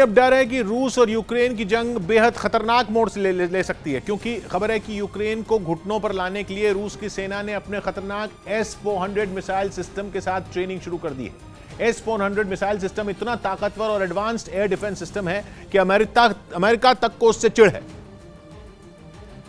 अब डर है कि रूस और यूक्रेन की जंग बेहद खतरनाक मोड़ से ले सकती है, क्योंकि खबर है कि यूक्रेन को घुटनों पर लाने के लिए रूस की सेना ने अपने खतरनाक S-400 मिसाइल सिस्टम के साथ ट्रेनिंग शुरू कर दी है। S-400 मिसाइल सिस्टम इतना ताकतवर और एडवांस्ड एयर डिफेंस सिस्टम है कि अमेरिका तक को उससे चिढ़ है।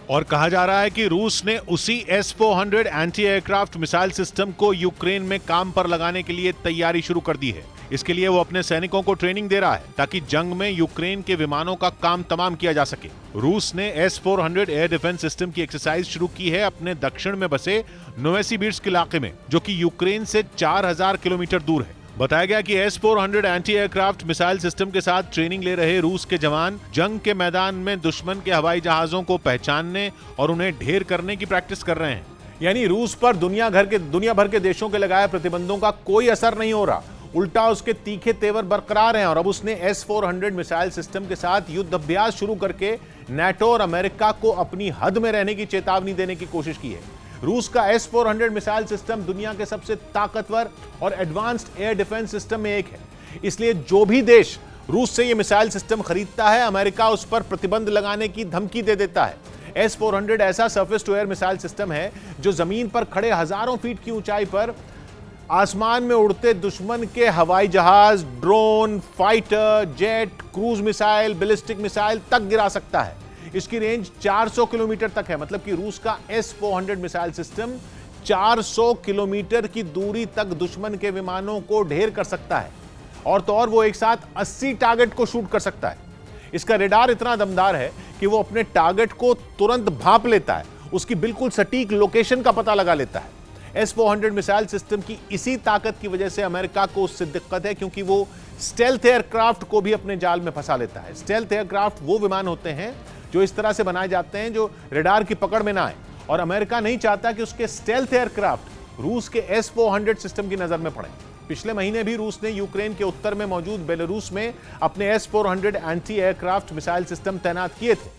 और कहा जा रहा है कि रूस ने उसी S-400 anti aircraft missile system को यूक्रेन में काम पर लगाने के लिए तैयारी शुरू कर दी है। इसके लिए वो अपने सैनिकों को ट्रेनिंग दे रहा है ताकि जंग में यूक्रेन के विमानों का काम तमाम किया जा सके। रूस ने S-400 एयर डिफेंस सिस्टम की एक्सरसाइज शुरू की है अपने दक्षिण में बसे नोवेसिबिर्स्क इलाके में, जो कि यूक्रेन से 4000 किलोमीटर दूर है। बताया गया कि S-400 anti aircraft missile system के साथ ट्रेनिंग ले रहे रूस के जवान जंग के मैदान में दुश्मन के हवाई जहाजों को पहचानने और उन्हें ढेर करने की प्रैक्टिस कर रहे हैं। यानी रूस पर दुनिया भर के देशों के लगाए प्रतिबंधों का कोई असर नहीं हो रहा, उल्टा उसके तीखे तेवर बरकरार हैं। और अब उसने S-400 मिसाइल सिस्टम के साथ युद्ध अभ्यास शुरू करके नाटो और अमेरिका को अपनी हद में रहने की चेतावनी देने की कोशिश की है। रूस का S-400 मिसाइल सिस्टम दुनिया के सबसे ताकतवर और एडवांस्ड एयर डिफेंस सिस्टम में एक है। इसलिए जो भी देश रूस से यह मिसाइल सिस्टम खरीदता है, अमेरिका उस पर प्रतिबंध लगाने की धमकी दे देता है। S-400 ऐसा surface to air missile system है जो जमीन पर खड़े हजारों फीट की ऊंचाई पर आसमान में उड़ते दुश्मन के हवाई जहाज, drone, fighter jet, cruise missile, ballistic missile तक गिरा सकता है। इसकी रेंज 400 किलोमीटर तक है। मतलब कि रूस का S-400 मिसाइल सिस्टम 400 किलोमीटर की दूरी तक दुश्मन के विमानों को ढेर कर सकता है, और तो और वो एक साथ 80 टारगेट को शूट कर सकता है। इसका रेडार इतना दमदार है कि वो अपने टारगेट को तुरंत भांप लेता है, उसकी बिल्कुल सटीक लोकेशन का पता लगा लेता है। S-400 मिसाइल सिस्टम की इसी ताकत की वजह से अमेरिका को उससे दिक्कत है, क्योंकि वो स्टेल्थ एयरक्राफ्ट को भी अपने जाल में फंसा लेता है। स्टेल्थ एयरक्राफ्ट वो विमान होते हैं जो इस तरह से बनाए जाते हैं जो रडार की पकड़ में ना आए, और अमेरिका नहीं चाहता कि उसके स्टेल्थ एयरक्राफ्ट रूस के S-400 सिस्टम की नजर में पड़े। पिछले महीने भी रूस ने यूक्रेन के उत्तर में मौजूद बेलारूस में अपने S-400 anti aircraft missile system तैनात किए थे।